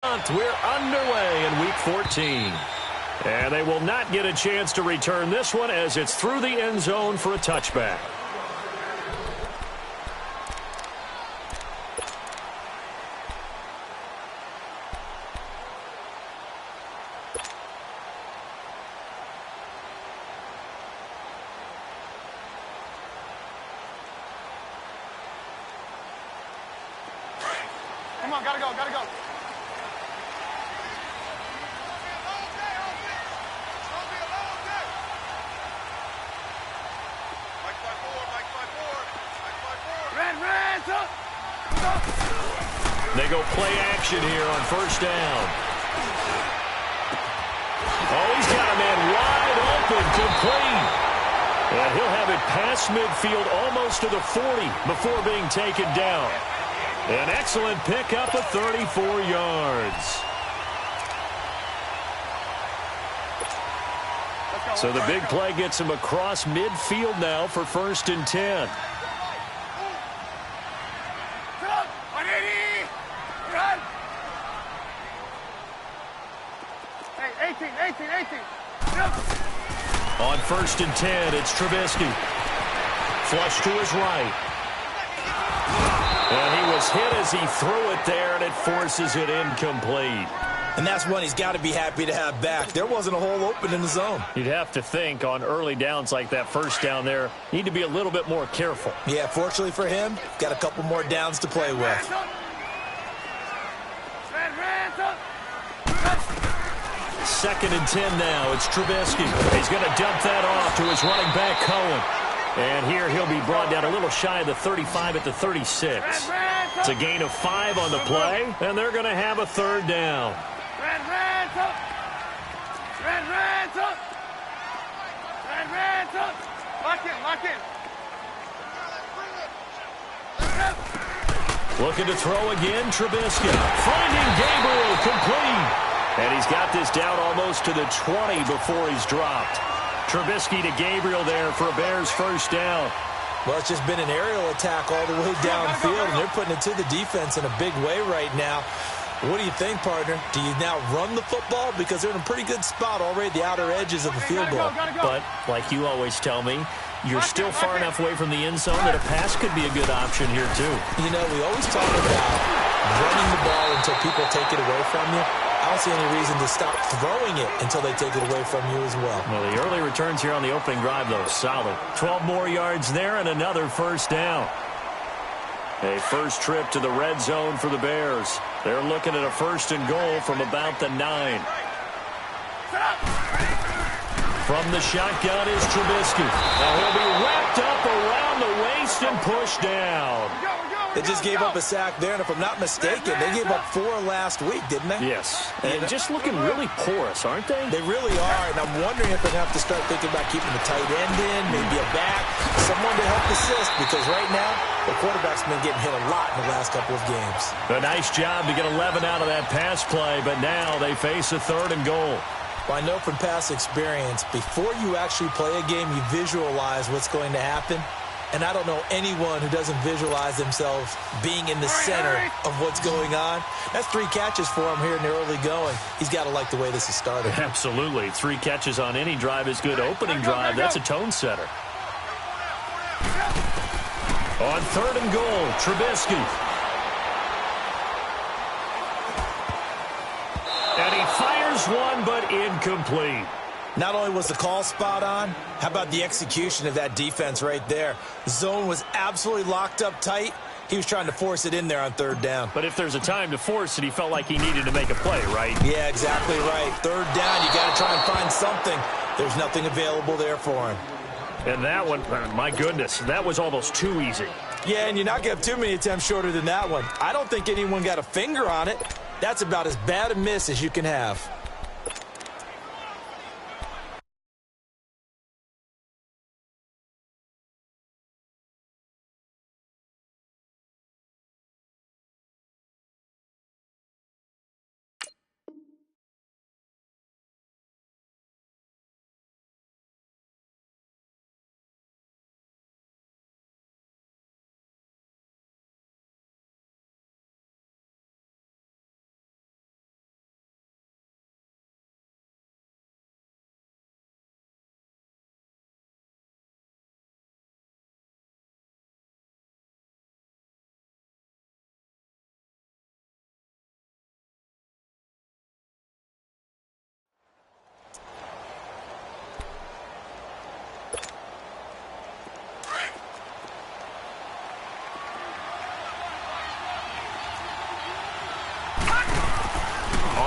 We're underway in Week 14. And they will not get a chance to return this one as it's through the end zone for a touchback. Come on, gotta go, gotta go. They go play action here on first down. Oh, he's got a man wide open, complete. And he'll have it past midfield almost to the 40 before being taken down. An excellent pickup of 34 yards. So the big play gets him across midfield now for 1st and 10. On 1st and 10, it's Trubisky. Flush to his right. And he was hit as he threw it there, and it forces it incomplete. And that's one he's got to be happy to have back. There wasn't a hole open in the zone. You'd have to think on early downs like that first down there, need to be a little bit more careful. Yeah, fortunately for him, got a couple more downs to play with. 2nd and 10 now. It's Trubisky. He's going to dump that off to his running back, Cohen. And here he'll be brought down a little shy of the 35 at the 36. It's a gain of 5 on the play, and they're going to have a 3rd down. Lock in. Looking to throw again, Trubisky. Finding Gabriel, complete. And he's got this down almost to the 20 before he's dropped. Trubisky to Gabriel there for a Bears 1st down. Well, it's just been an aerial attack all the way downfield, and they're putting it to the defense in a big way right now. What do you think, partner? Do you now run the football? Because they're in a pretty good spot already at the outer edges of the field goal. But, like you always tell me, you're still far enough away from the end zone that a pass could be a good option here, too. You know, we always talk about running the ball until people take it away from you. I don't see any reason to stop throwing it until they take it away from you as well. Well, the early returns here on the opening drive, though, solid. 12 more yards there and another 1st down. A first trip to the red zone for the Bears. They're looking at a 1st and goal from about the 9. From the shotgun is Trubisky. Now he'll be wrapped up around the waist and pushed down. They just gave up a sack there, and if I'm not mistaken, they gave up 4 last week, didn't they? Yes. And just looking really porous, aren't they? They really are, and I'm wondering if they have to start thinking about keeping the tight end in, maybe a back, someone to help assist, because right now, the quarterback's been getting hit a lot in the last couple of games. A nice job to get 11 out of that pass play, but now they face a 3rd and goal. Well, I know from past experience, before you actually play a game, you visualize what's going to happen. And I don't know anyone who doesn't visualize themselves being in the center of what's going on. That's 3 catches for him here in the early going. He's got to like the way this has started. Absolutely. 3 catches on any drive is good. Opening drive, that's a tone setter. On 3rd and goal, Trubisky. And he fires one, but incomplete. Not only was the call spot on, how about the execution of that defense right there? The zone was absolutely locked up tight. He was trying to force it in there on 3rd down. But if there's a time to force it, he felt like he needed to make a play, right? Yeah, exactly right. 3rd down, you got to try and find something. There's nothing available there for him. And that one, my goodness, that was almost too easy. Yeah, and you're not going to have too many attempts shorter than that one. I don't think anyone got a finger on it. That's about as bad a miss as you can have.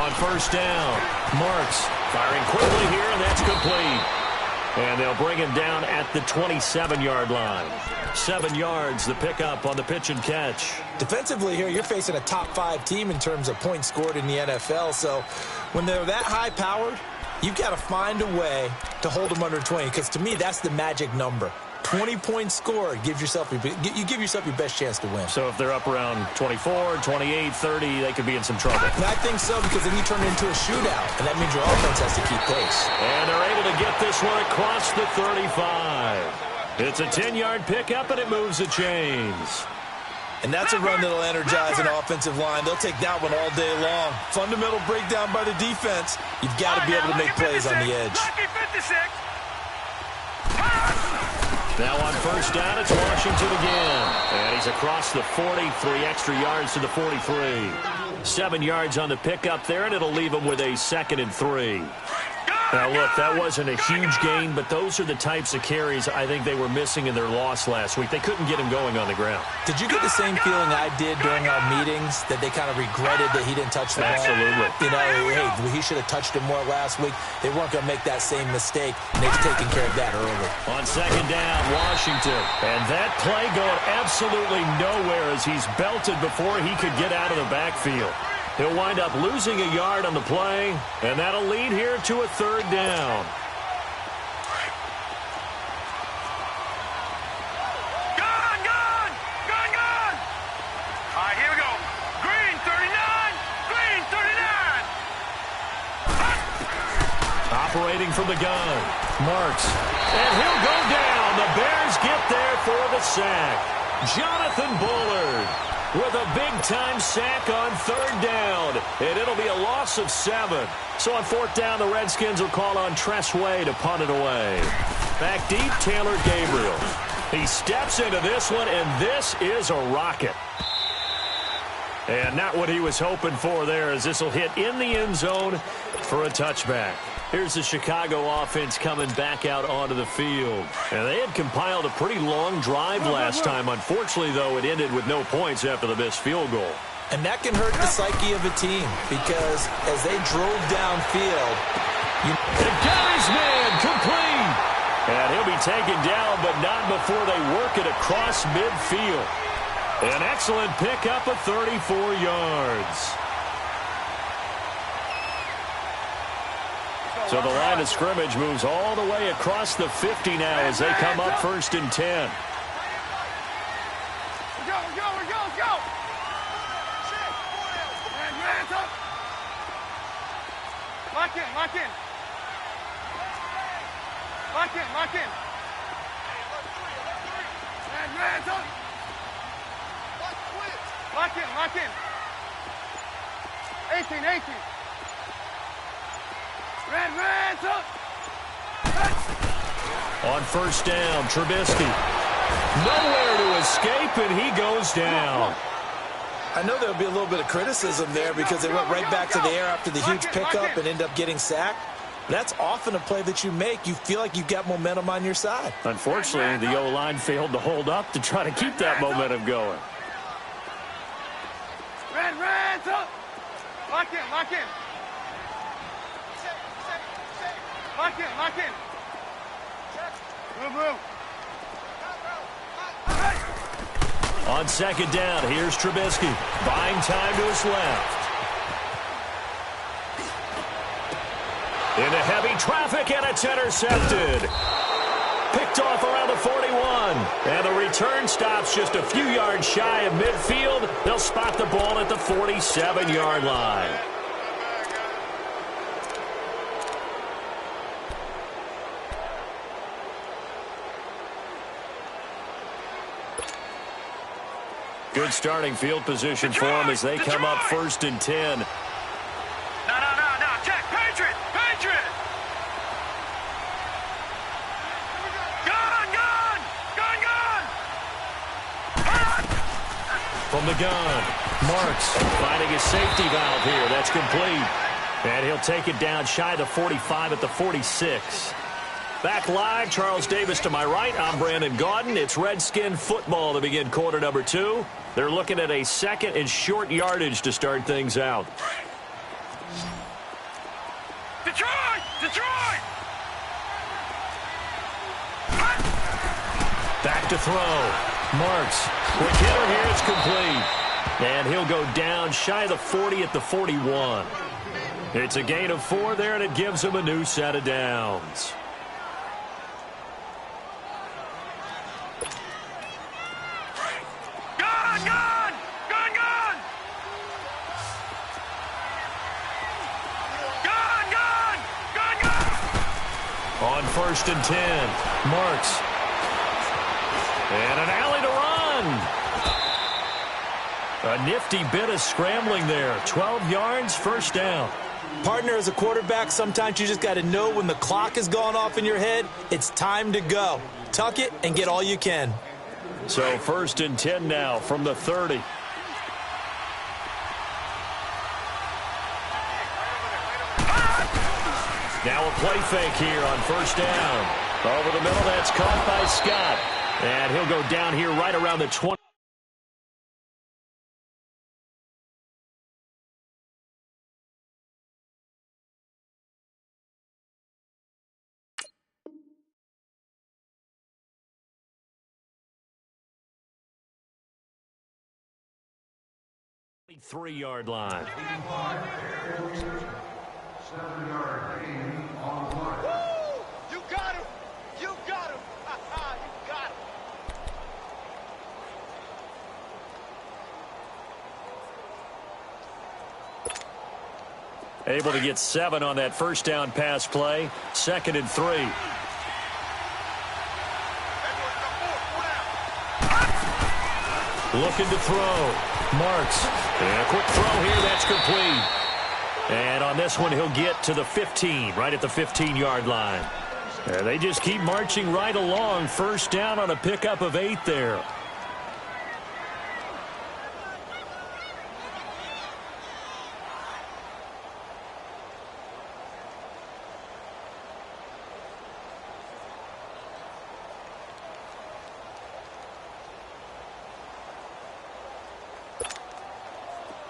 On first down, Marks firing quickly here, and that's complete. And they'll bring him down at the 27-yard line. 7 yards, the pickup on the pitch and catch. Defensively here, you're facing a top-5 team in terms of points scored in the NFL. So when they're that high-powered, you've got to find a way to hold them under 20. Because to me, that's the magic number. 20 points scored, you give yourself your best chance to win. So if they're up around 24, 28, 30, they could be in some trouble. And I think so, because then you turn it into a shootout, and that means your offense has to keep pace. And they're able to get this one across the 35. It's a 10-yard pickup, and it moves the chains. And that's a run that'll energize an offensive line. They'll take that one all day long. Fundamental breakdown by the defense. You've got to be able to make plays on the edge. Now on first down, it's Washington again. And he's across the 40, 3 extra yards to the 43. 7 yards on the pickup there, and it'll leave him with a 2nd and 3. Now, look, that wasn't a huge gain, but those are the types of carries I think they were missing in their loss last week. They couldn't get him going on the ground. Did you get the same feeling I did during our meetings, that they kind of regretted that he didn't touch the ball? Absolutely. You know, hey, he should have touched him more last week. They weren't going to make that same mistake, and they've taken care of that early. On second down, Washington. And that play going absolutely nowhere as he's belted before he could get out of the backfield. He'll wind up losing a yard on the play, and that'll lead here to a 3rd down. Gone! All right, here we go. Green 39! Green 39! Operating from the gun, Marks. And he'll go down. The Bears get there for the sack. Jonathan Bullard with a big-time sack on 3rd down. And it'll be a loss of 7. So on 4th down, the Redskins will call on Tress Way to punt it away. Back deep, Taylor Gabriel. He steps into this one, and this is a rocket. And not what he was hoping for there, as this will hit in the end zone for a touchback. Here's the Chicago offense coming back out onto the field. And they had compiled a pretty long drive last time. Unfortunately, though, it ended with no points after the missed field goal. And that can hurt the psyche of a team, because as they drove downfield, And got his man complete. And he'll be taken down, but not before they work it across midfield. An excellent pickup of 34 yards. So the line of scrimmage moves all the way across the 50 now as they come up 1st and 10. Go! Hands up! Lock in! Lock in! Hands up! Lock in! 18! Hands up! On first down, Trubisky. Nowhere to escape, and he goes down. I know there'll be a little bit of criticism there because they went right back to the air after the huge pickup and end up getting sacked. That's often a play that you make. You feel like you've got momentum on your side. Unfortunately, the O-line failed to hold up to try to keep that momentum going. Hands up! Lock in! Move! On second down, here's Trubisky. Buying time to his left. Into heavy traffic, and it's intercepted. Picked off around the 41. And the return stops just a few yards shy of midfield. They'll spot the ball at the 47-yard line. Good starting field position for them as they come up 1st and 10. No. Check. Patriot! Gone! From the gun, Marks finding his safety valve here. That's complete. And he'll take it down shy of the 45 at the 46. Back live, Charles Davis to my right. I'm Brandon Gaudin. It's Redskin football to begin quarter number 2. They're looking at a 2nd and short yardage to start things out. Detroit! Detroit! Back to throw. Marks. Quick hitter here. It's complete. And he'll go down shy of the 40 at the 41. It's a gain of 4 there, and it gives him a new set of downs. Gun! Gun! Gun! Gun! Gun! Gun! Gun! Gun! On 1st and 10. Marks. And an alley to run. A nifty bit of scrambling there. 12 yards, first down. Partner, as a quarterback, sometimes you just got to know when the clock has gone off in your head, it's time to go. Tuck it and get all you can. So 1st and 10 now from the 30. Now a play fake here on 1st down. Over the middle, that's caught by Scott. And he'll go down here right around the 20. Three-yard line. 7-yard gain on the line. You got him! You got him! You got him! Able to get 7 on that first down pass play. 2nd and 3. Looking to throw. Marks. And a quick throw here. That's complete. And on this one, he'll get to the 15, right at the 15-yard line. They just keep marching right along. First down on a pickup of 8 there.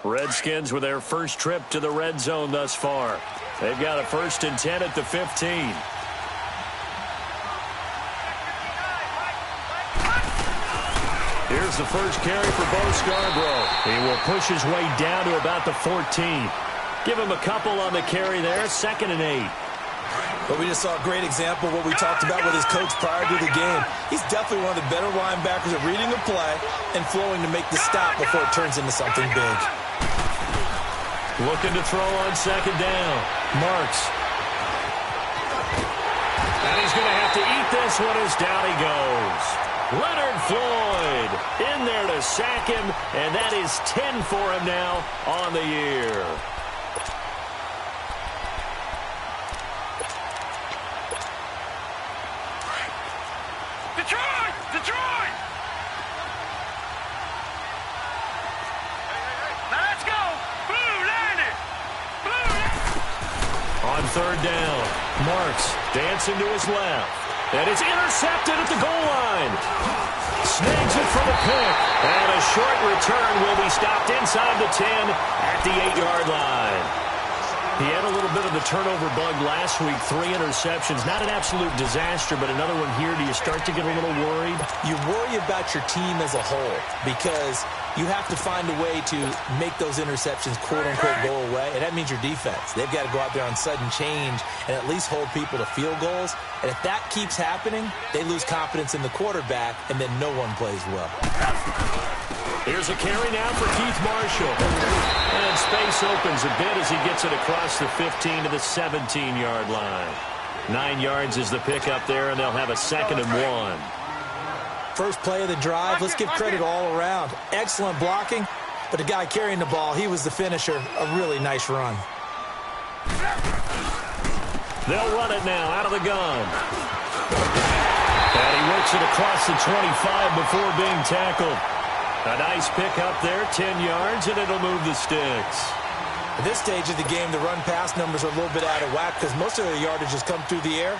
Redskins with their first trip to the red zone thus far. They've got a 1st and 10 at the 15. Here's the first carry for Bo Scarborough. He will push his way down to about the 14. Give him a couple on the carry there. 2nd and 8. But we just saw a great example of what we talked about with his coach prior to the game. He's definitely one of the better linebackers at reading the play and flowing to make the stop before it turns into something big. Looking to throw on 2nd down. Marks. And he's going to have to eat this one as down he goes. Leonard Floyd in there to sack him, and that is 10 for him now on the year. Detroit! Detroit! Now let's go! Blue, land it! Blue! On 3rd down, Marks dancing to his left. And it's intercepted at the goal line. Snags it for the pick. And a short return will be stopped inside the 10 at the 8-yard line. He had a little bit of the turnover bug last week. 3 interceptions. Not an absolute disaster, but another one here. Do you start to get a little worried? You worry about your team as a whole because you have to find a way to make those interceptions, quote-unquote, go away, and that means your defense. They've got to go out there on sudden change and at least hold people to field goals. And if that keeps happening, they lose confidence in the quarterback, and then no one plays well. Here's a carry now for Keith Marshall. And space opens a bit as he gets it across the 15 to the 17-yard line. 9 yards is the pickup there, and they'll have a 2nd and 1. First play of the drive, let's give credit all around. Excellent blocking, but the guy carrying the ball, he was the finisher. A really nice run. They'll run it now out of the gun. And he works it across the 25 before being tackled. A nice pickup there, 10 yards, and it'll move the sticks. At this stage of the game, the run-pass numbers are a little bit out of whack because most of their yardage has come through the air.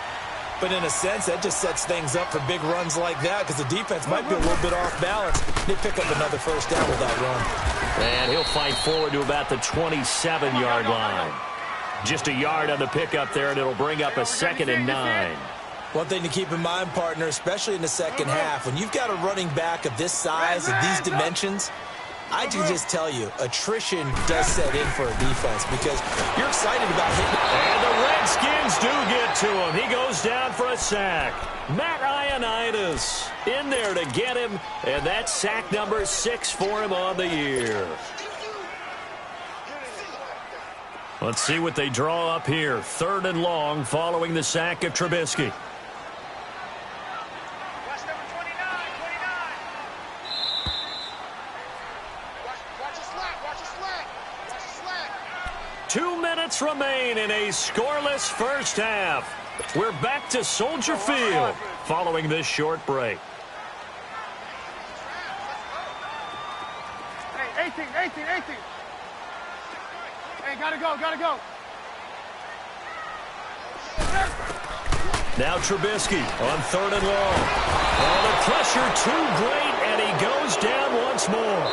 But in a sense, that just sets things up for big runs like that because the defense might be a little bit off balance. They pick up another first down with that run. And he'll fight forward to about the 27-yard line. Just a yard on the pickup there, and it'll bring up a 2nd and 9. One thing to keep in mind, partner, especially in the second half, when you've got a running back of this size and these dimensions, I can just tell you, attrition does set in for a defense because you're excited about hitting. And the Redskins do get to him. He goes down for a sack. Matt Ioannidis in there to get him, and that's sack number 6 for him on the year. Let's see what they draw up here. 3rd and long following the sack of Trubisky. Watch number 29. 2 minutes remain in a scoreless first half. We're back to Soldier Field following this short break. Hey, 18. Hey, gotta go. Now Trubisky on 3rd and long. Oh, the pressure too great, and he goes down once more.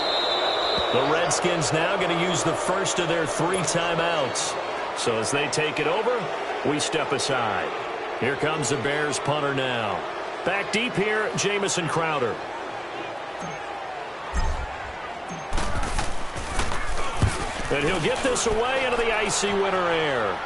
The Redskins now going to use the first of their 3 timeouts. So as they take it over, we step aside. Here comes the Bears punter now. Back deep here, Jamison Crowder. And he'll get this away into the icy winter air.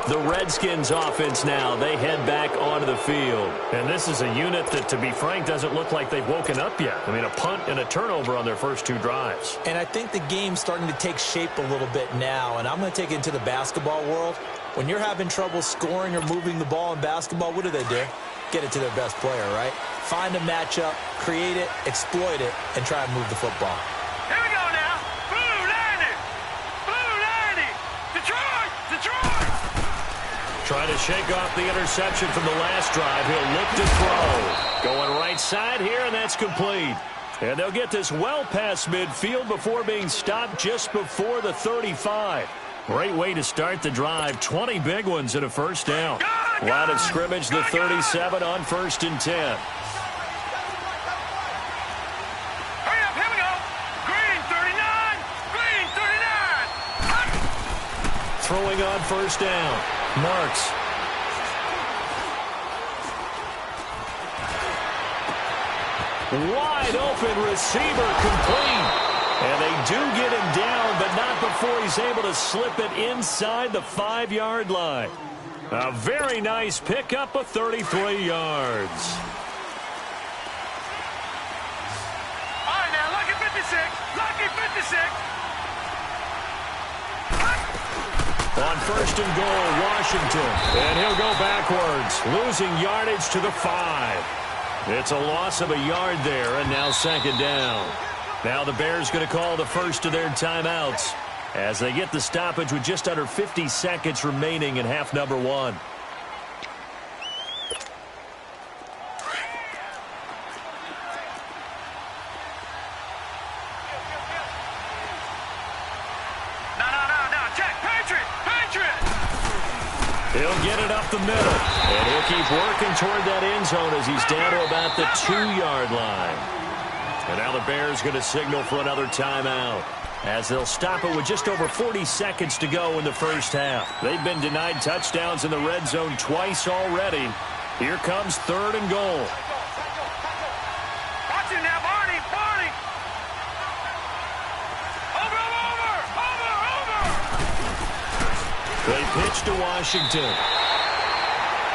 The Redskins offense now, they head back onto the field. And this is a unit that, to be frank, doesn't look like they've woken up yet. I mean, a punt and a turnover on their first 2 drives. And I think the game's starting to take shape a little bit now, and I'm going to take it into the basketball world. When you're having trouble scoring or moving the ball in basketball, what do? Get it to their best player, right? Find a matchup, create it, exploit it, and try and move the football. Here we go now. Blue 90. Detroit. Trying to shake off the interception from the last drive. He'll look to throw. Going right side here, and that's complete. And they'll get this well past midfield before being stopped just before the 35. Great way to start the drive. 20 big ones in a first down. Line of scrimmage, the 37 on 1st and 10. Hurry up, here we go. Green 39. Throwing on 1st down. Marks. Wide open receiver complete. And they do get him down, but not before he's able to slip it inside the 5-yard line. A very nice pickup of 33 yards. All right, now, lucky 56. On 1st and goal, Washington. And he'll go backwards, losing yardage to the 5. It's a loss of a yard there, and now 2nd down. Now the Bears going to call the first of their timeouts as they get the stoppage with just under 50 seconds remaining in half number 1. No. Check. Patriot. He'll get it up the middle, and he'll keep working toward that end zone as he's down to about the 2-yard line. And now the Bears going to signal for another timeout as they'll stop it with just over 40 seconds to go in the first half. They've been denied touchdowns in the red zone twice already. Here comes 3rd and goal. Watch it now, Barney. Over. They pitch to Washington.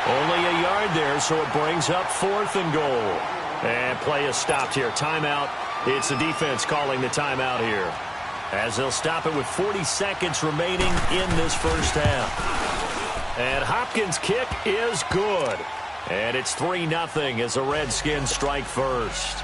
Only a yard there, so it brings up 4th and goal. And play is stopped here. Timeout. It's the defense calling the timeout here, as they'll stop it with 40 seconds remaining in this first half. And Hopkins' kick is good. And it's 3-0 as the Redskins strike first.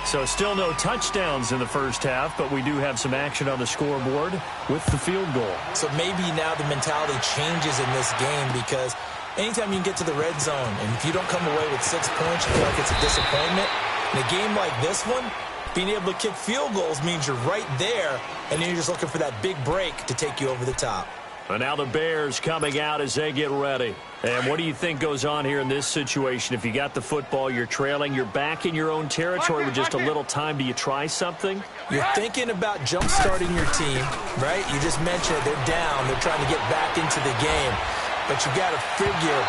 So still no touchdowns in the first half, but we do have some action on the scoreboard with the field goal. So maybe now the mentality changes in this game, because anytime you can get to the red zone, and if you don't come away with 6 points, you feel like it's a disappointment. In a game like this one, being able to kick field goals means you're right there, and then you're just looking for that big break to take you over the top. And now the Bears coming out as they get ready. And what do you think goes on here in this situation? If you got the football, you're trailing, you're back in your own territory with just a little time. Do you try something? You're thinking about jump-starting your team, right? You just mentioned it. They're down. They're trying to get back into the game. But you got to figure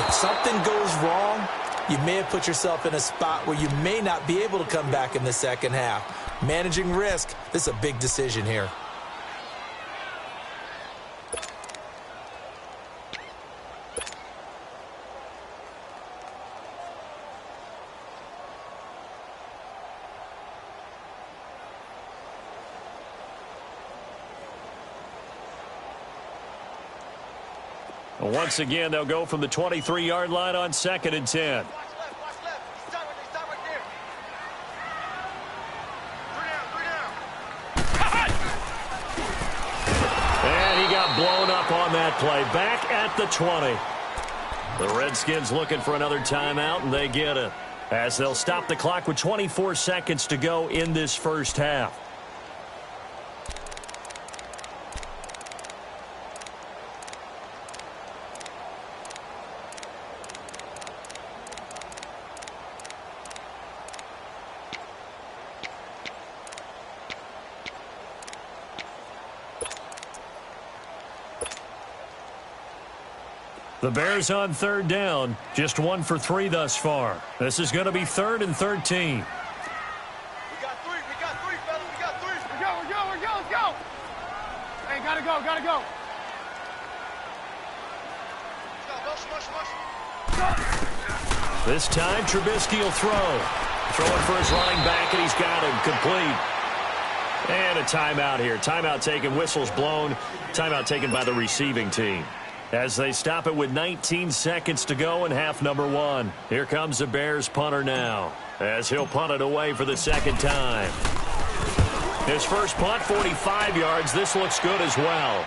if something goes wrong, you may have put yourself in a spot where you may not be able to come back in the second half. Managing risk, this is a big decision here. Once again, they'll go from the 23-yard line on 2nd and 10. Watch left. Stop right there. 3 down. And he got blown up on that play. Back at the 20. The Redskins looking for another timeout, and they get it. As they'll stop the clock with 24 seconds to go in this first half. The Bears on 3rd down, just 1 for 3 thus far. This is going to be 3rd and 13. We got 3, fellas. We got 3. Let's go. Hey, gotta go. Mush. This time, Trubisky will throw. Throwing for his running back, and he's got him complete. And a timeout here. Timeout taken, whistles blown. Timeout taken by the receiving team. As they stop it with 19 seconds to go in half number 1. Here comes the Bears punter now, as he'll punt it away for the second time. His first punt, 45 yards. This looks good as well.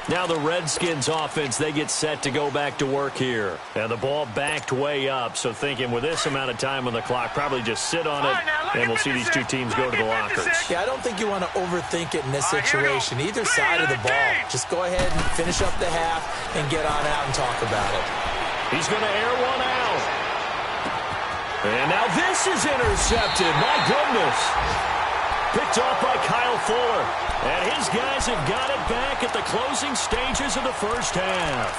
Now the Redskins offense, they get set to go back to work here. And the ball backed way up, so thinking with this amount of time on the clock, probably just sit on it, and we'll see these two teams go to the lockers. Yeah, I don't think you want to overthink it in this situation. Either side of the ball. Just go ahead and finish up the half and get on out and talk about it. He's going to air one out. And now this is intercepted. My goodness. Picked off by Kyle Fuller. And his guys have got it back at the closing stages of the first half.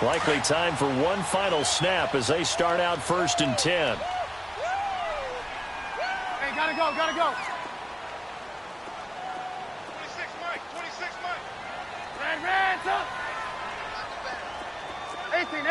Likely time for one final snap as they start out 1st and 10. Hey, gotta go. 26, Mike. Red, up. 18.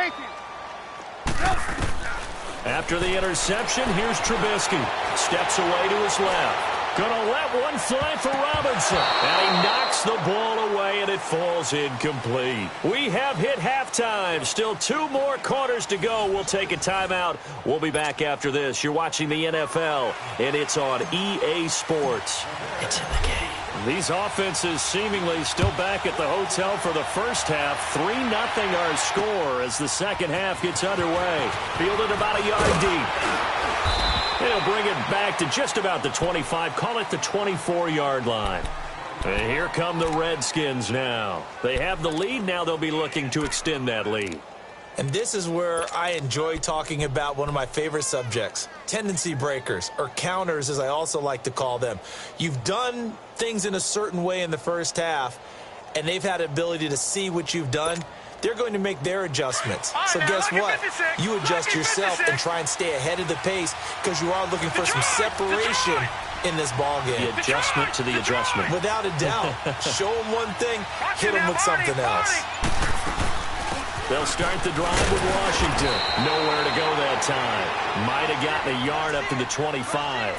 After the interception, here's Trubisky. Steps away to his left. Gonna let one fly for Robinson. And he knocks the ball away, and it falls incomplete. We have hit halftime. Still 2 more quarters to go. We'll take a timeout. We'll be back after this. You're watching the NFL, and it's on EA Sports. It's in the game. These offenses seemingly still back at the hotel for the first half. 3-0 our score as the second half gets underway. Fielded about a yard deep. They'll bring it back to just about the 25, call it the 24-yard line. And here come the Redskins now. They have the lead. Now they'll be looking to extend that lead. And this is where I enjoy talking about one of my favorite subjects, tendency breakers, or counters as I also like to call them. You've done things in a certain way in the first half, and they've had the ability to see what you've done. They're going to make their adjustments. So guess what? You adjust yourself and try and stay ahead of the pace because you are looking for some separation in this ball game. The adjustment to the adjustment. Without a doubt. Show them one thing, hit them with something else. They'll start the drive with Washington. Nowhere to go that time. Might have gotten a yard up to the 25.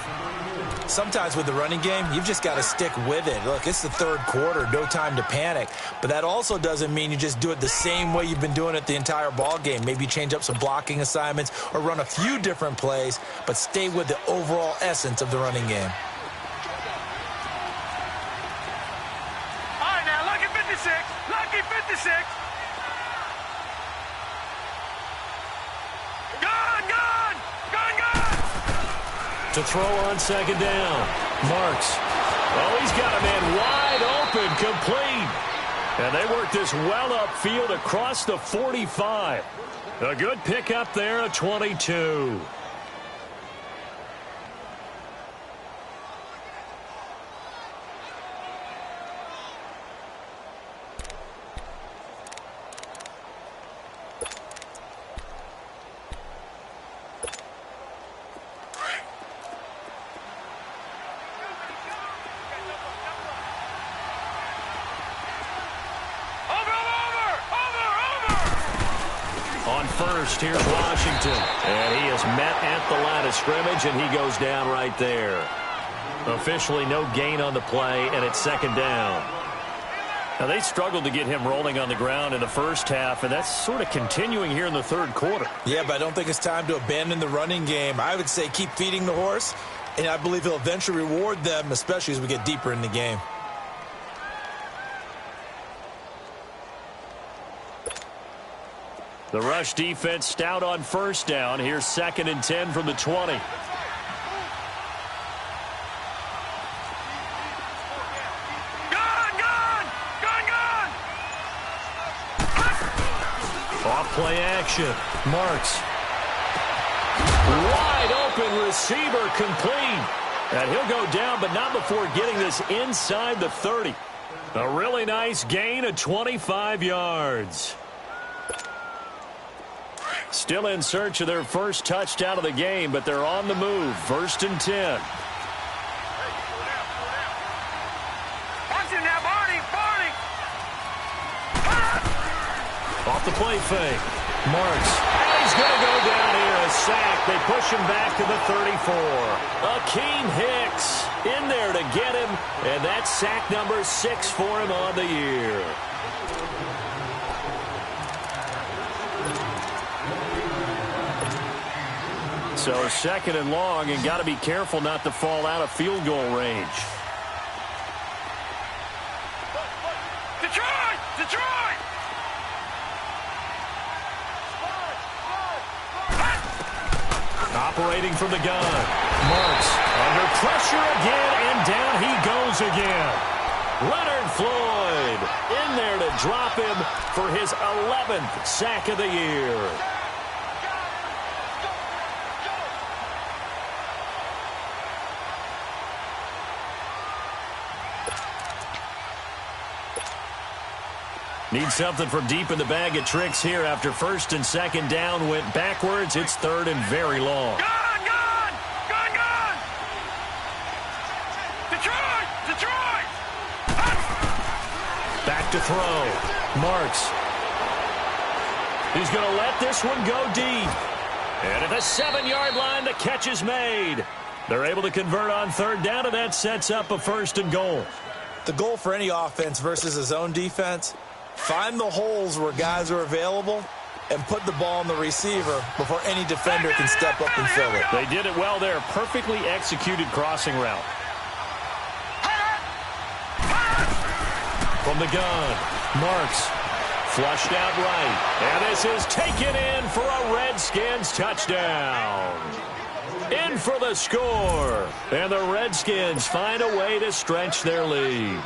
Sometimes with the running game, you've just got to stick with it. Look, it's the third quarter, no time to panic. But that also doesn't mean you just do it the same way you've been doing it the entire ball game. Maybe change up some blocking assignments or run a few different plays, but stay with the overall essence of the running game. All right, now, lucky 56. Lucky 56. To throw on second down. Marks. Oh, he's got a man wide open, complete. And they work this well upfield across the 45. A good pickup there, a 22. First, here's Washington. And he is met at the line of scrimmage, and he goes down right there. Officially no gain on the play, and it's second down. Now, they struggled to get him rolling on the ground in the first half, and that's sort of continuing here in the third quarter. Yeah, but I don't think it's time to abandon the running game. I would say keep feeding the horse, and I believe he'll eventually reward them, especially as we get deeper in the game. The rush defense stout on first down. Here's 2nd and 10 from the 20. Off play action. Marks. Wide open receiver complete. And he'll go down, but not before getting this inside the 30. A really nice gain of 25 yards. Still in search of their first touchdown of the game, but they're on the move. 1st and 10. Off the play fake. Marks. And he's going to go down here. A sack. They push him back to the 34. Akeem Hicks in there to get him. And that's sack number 6 for him on the year. So 2nd and long, and got to be careful not to fall out of field goal range. Detroit! Detroit! Operating from the gun. Marks under pressure again, and down he goes again. Leonard Floyd in there to drop him for his 11th sack of the year. Need something from deep in the bag of tricks here after 1st and 2nd down went backwards. It's 3rd and very long. Gun! Gun! Gun! Gun! Detroit! Detroit! Back to throw. Marks. He's going to let this one go deep. And at the 7-yard line, the catch is made. They're able to convert on 3rd down, and that sets up a 1st and goal. The goal for any offense versus a zone defense, find the holes where guys are available and put the ball on the receiver before any defender can step up and fill it. They did it well there. Perfectly executed crossing route. From the gun, Marks. Flushed out right. And this is taken in for a Redskins touchdown. In for the score. And the Redskins find a way to stretch their lead.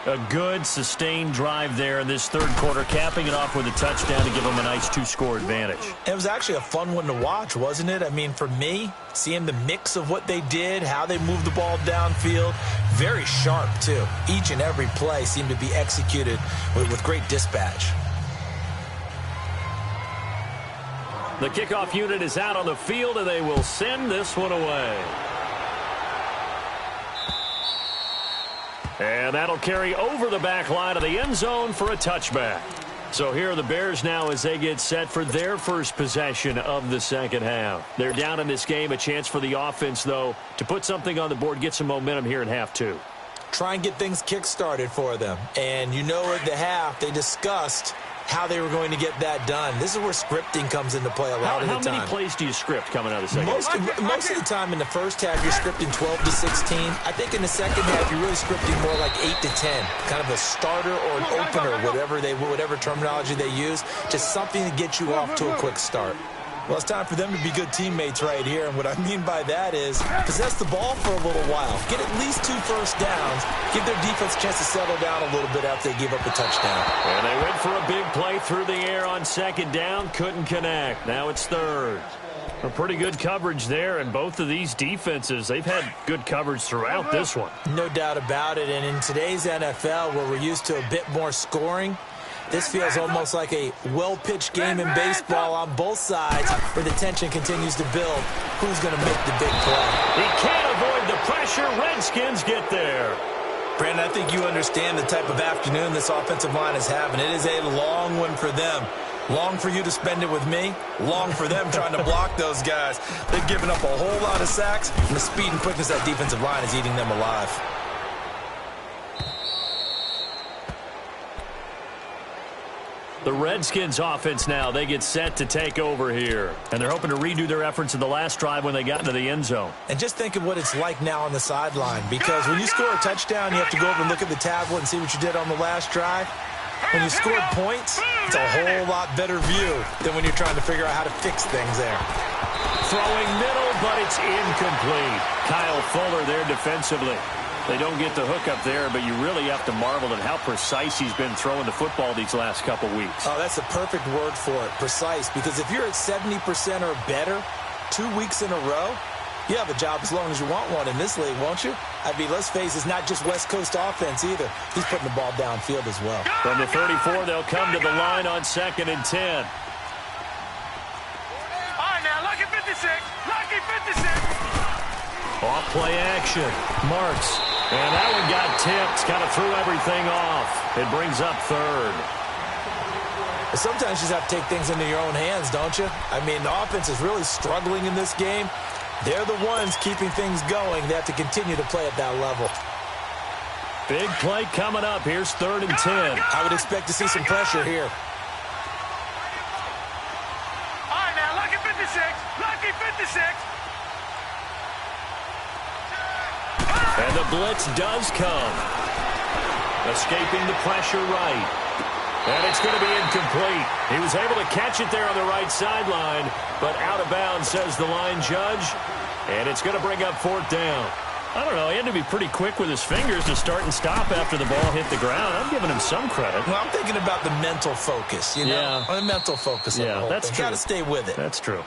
A good, sustained drive there in this 3rd quarter, capping it off with a touchdown to give them a nice 2-score advantage. It was actually a fun one to watch, wasn't it? I mean, for me, seeing the mix of what they did, how they moved the ball downfield, very sharp, too. Each and every play seemed to be executed with great dispatch. The kickoff unit is out on the field, and they will send this one away. And that'll carry over the back line of the end zone for a touchback. So here are the Bears now as they get set for their first possession of the 2nd half. They're down in this game. A chance for the offense, though, to put something on the board, get some momentum here in half 2. Try and get things kick-started for them. And you know at the half, they discussed how they were going to get that done. This is where scripting comes into play a lot of the time. How many plays do you script coming out of the 2nd half? Most of the time in the first half, you're scripting 12 to 16. I think in the 2nd half, you're really scripting more like 8 to 10. Kind of a starter or an opener, whatever terminology they use. Just something to get you off to a quick start. Well, it's time for them to be good teammates right here, and what I mean by that is possess the ball for a little while. Get at least 2 first downs. Give their defense a chance to settle down a little bit after they give up a touchdown. And they went for a big play through the air on second down. Couldn't connect. Now it's third. A pretty good coverage there, and both of these defenses, they've had good coverage throughout this one. No doubt about it, and in today's NFL, where we're used to a bit more scoring, this feels almost like a well-pitched game in baseball on both sides where the tension continues to build. Who's going to make the big play? He can't avoid the pressure. Redskins get there. Brandon, I think you understand the type of afternoon this offensive line is having. It is a long one for them. Long for you to spend it with me. Long for them trying to block those guys. They've given up a whole lot of sacks, and the speed and quickness of that defensive line is eating them alive. The Redskins offense now, they get set to take over here. And they're hoping to redo their efforts in the last drive when they got into the end zone. And just think of what it's like now on the sideline, because when you score a touchdown, you have to go over and look at the tablet and see what you did on the last drive. When you scored points, it's a whole lot better view than when you're trying to figure out how to fix things there. Throwing middle, but it's incomplete. Kyle Fuller there defensively. They don't get the hook up there, but you really have to marvel at how precise he's been throwing the football these last couple weeks. Oh, that's the perfect word for it, precise, because if you're at 70% or better 2 weeks in a row, you have a job as long as you want one in this league, won't you? I mean, let's face it, it's not just West Coast offense either. He's putting the ball downfield as well. From the 34, they'll come to the line on 2nd and 10. All right, now, lucky 56. Lucky 56. Off play action. Marks. And that one got tipped. Kind of threw everything off. It brings up third. Sometimes you just have to take things into your own hands, don't you? I mean, the offense is really struggling in this game. They're the ones keeping things going. They have to continue to play at that level. Big play coming up. Here's 3rd and 10. I would expect to see some pressure here. All right, now, lucky 56. Lucky 56. And the blitz does come. Escaping the pressure right. And it's going to be incomplete. He was able to catch it there on the right sideline, but out of bounds, says the line judge. And it's going to bring up 4th down. I don't know. He had to be pretty quick with his fingers to start and stop after the ball hit the ground. I'm giving him some credit. Well, I'm thinking about the mental focus, you know? Yeah. The mental focus. Yeah, that's true. Got to stay with it. That's true.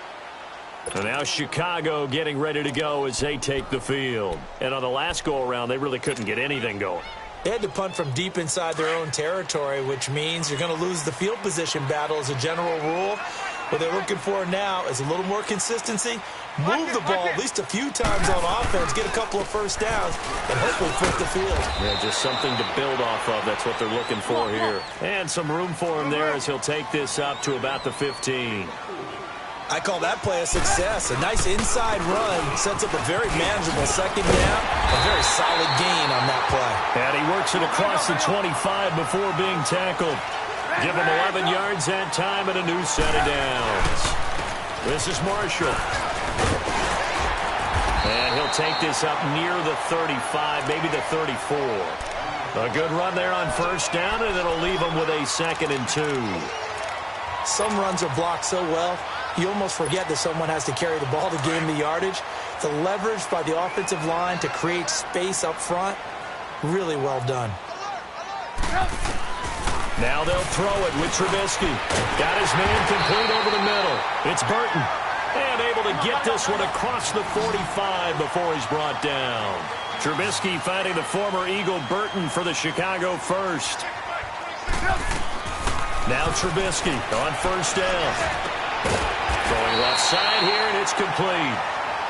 So now Chicago getting ready to go as they take the field. And on the last go-around, they really couldn't get anything going. They had to punt from deep inside their own territory, which means you're going to lose the field position battle as a general rule. What they're looking for now is a little more consistency, move the ball at least a few times on offense, get a couple of first downs, and hopefully flip the field. Yeah, just something to build off of. That's what they're looking for here. And some room for him there as he'll take this up to about the 15. I call that play a success. A nice inside run sets up a very manageable 2nd down. A very solid gain on that play. And he works it across the 25 before being tackled. Give him 11 yards that time and a new set of downs. This is Marshall. And he'll take this up near the 35, maybe the 34. A good run there on 1st down, and it'll leave him with a 2nd and 2. Some runs are blocked so well, you almost forget that someone has to carry the ball to gain the yardage. The leverage by the offensive line to create space up front, really well done. Now they'll throw it with Trubisky. Got his man complete over the middle. It's Burton. And able to get this one across the 45 before he's brought down. Trubisky finding the former Eagle Burton for the Chicago first. Now Trubisky on 1st down. Going left side here, and it's complete.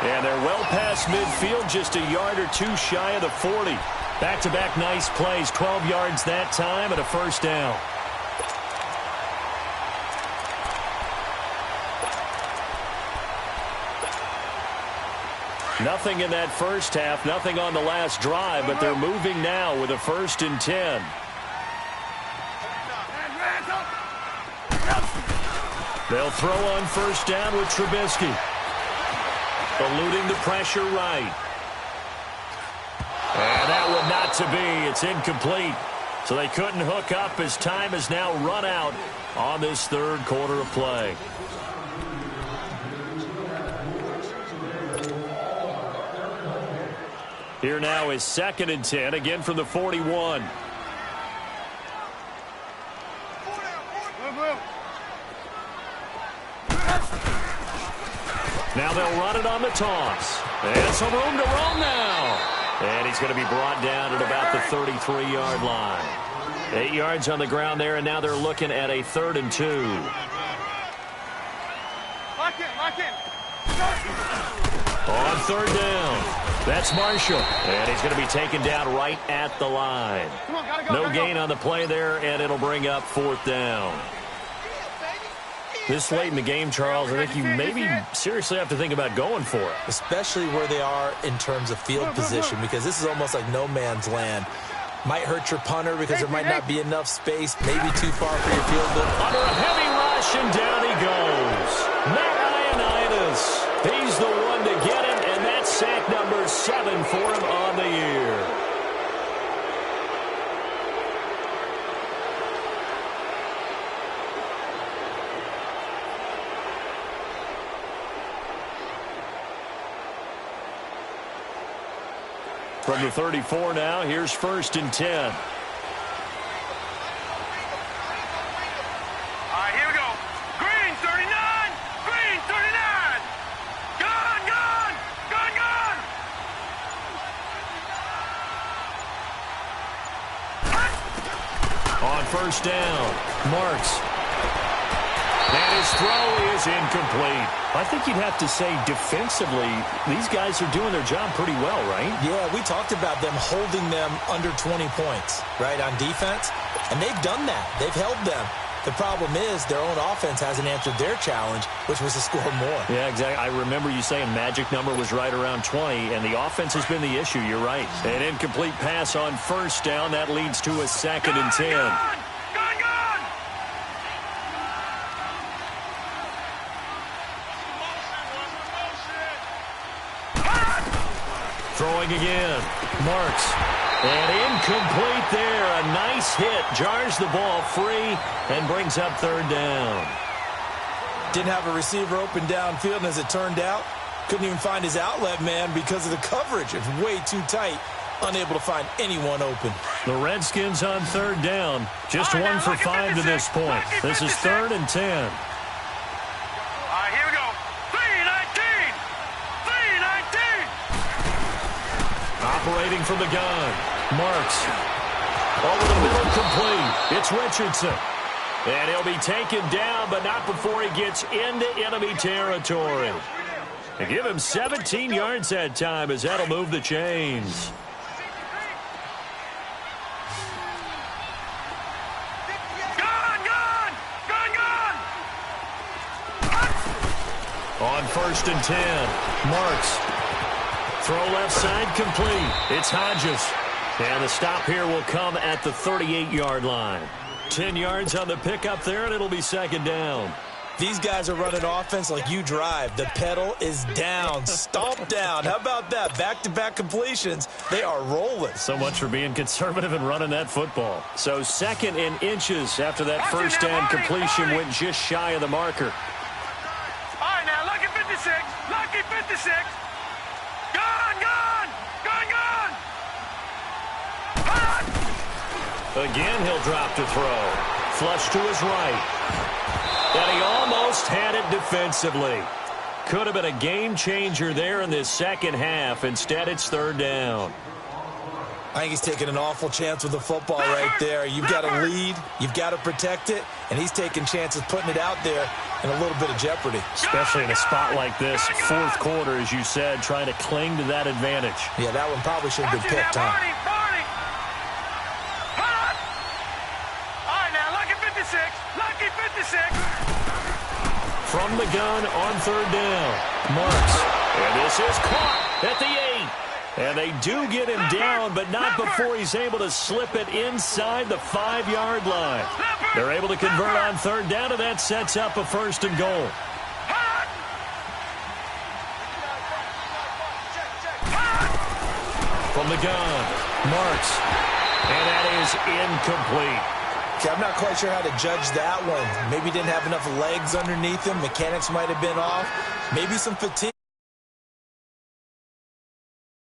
And they're well past midfield, just a yard or two shy of the 40. Back-to-back nice plays, 12 yards that time and a 1st down. Nothing in that first half, nothing on the last drive, but they're moving now with a 1st and 10. They'll throw on 1st down with Trubisky. Eluding the pressure right. And that one not to be. It's incomplete. So they couldn't hook up as time has now run out on this 3rd quarter of play. Here now is 2nd and 10, again from the 41. Now they'll run it on the toss. And some room to roam now. And he's going to be brought down at about the 33-yard line. 8 yards on the ground there, and now they're looking at a 3rd and 2. Lock in. On 3rd down, that's Marshall. And he's going to be taken down right at the line. No gain on the play there, and it'll bring up 4th down. This late in the game, Charles, I think you maybe seriously have to think about going for it. Especially where they are in terms of field position, because this is almost like no man's land. Might hurt your punter because there might not be enough space, maybe too far for your field goal. Under a heavy rush, and down he goes. Matt Ioannidis. He's the one to get him, and that's sack number 7 for him on the year. From the 34 now, here's 1st and 10. All right, here we go. Green, 39. Green, 39. Gun. On 1st down, Marks. And his throw is incomplete. I think you'd have to say defensively, these guys are doing their job pretty well, right? Yeah, we talked about them holding them under 20 points, right, on defense. And they've done that. They've held them. The problem is their own offense hasn't answered their challenge, which was to score more. Yeah, exactly. I remember you saying magic number was right around 20, and the offense has been the issue. You're right. An incomplete pass on 1st down. That leads to a 2nd and 10. Gun. Throwing again. Marks. And incomplete there. A nice hit. Jars the ball free and brings up 3rd down. Didn't have a receiver open downfield, and as it turned out, couldn't even find his outlet man because of the coverage. It's way too tight. Unable to find anyone open. The Redskins on 3rd down. Just 1 for 5 to this point. This is 3rd and 10. All right, here we go. 3-19. Operating from the gun. Marks. Over the middle, complete. It's Richardson. And he'll be taken down, but not before he gets into enemy territory. They give him 17 yards that time, as that'll move the chains. On 1st and 10, Marks. Throw left side, complete. It's Hodges. And the stop here will come at the 38-yard line. 10 yards on the pickup there, and it'll be 2nd down. These guys are running offense like you drive. The pedal is down, stomp down. How about that? Back-to-back completions. They are rolling. So much for being conservative and running that football. So 2nd and inches after that 1st down completion went just shy of the marker. All right, now, lucky 56. Lucky 56. Again, he'll drop to throw. Flush to his right. And he almost had it defensively. Could have been a game changer there in this second half. Instead, it's 3rd down. I think he's taking an awful chance with the football right there. You've got to lead. You've got to protect it. And he's taking chances putting it out there in a little bit of jeopardy. Especially in a spot like this, 4th quarter, as you said, trying to cling to that advantage. Yeah, that one probably should have been picked, huh? Lucky 56. From the gun on 3rd down. Marks. And this is caught at the 8. And they do get him down, but not before he's able to slip it inside the 5-yard line. They're able to convert on 3rd down, and that sets up a 1st and goal. From the gun, Marks. And that is incomplete. Okay, I'm not quite sure how to judge that one. Maybe didn't have enough legs underneath him. Mechanics might have been off. Maybe some fatigue.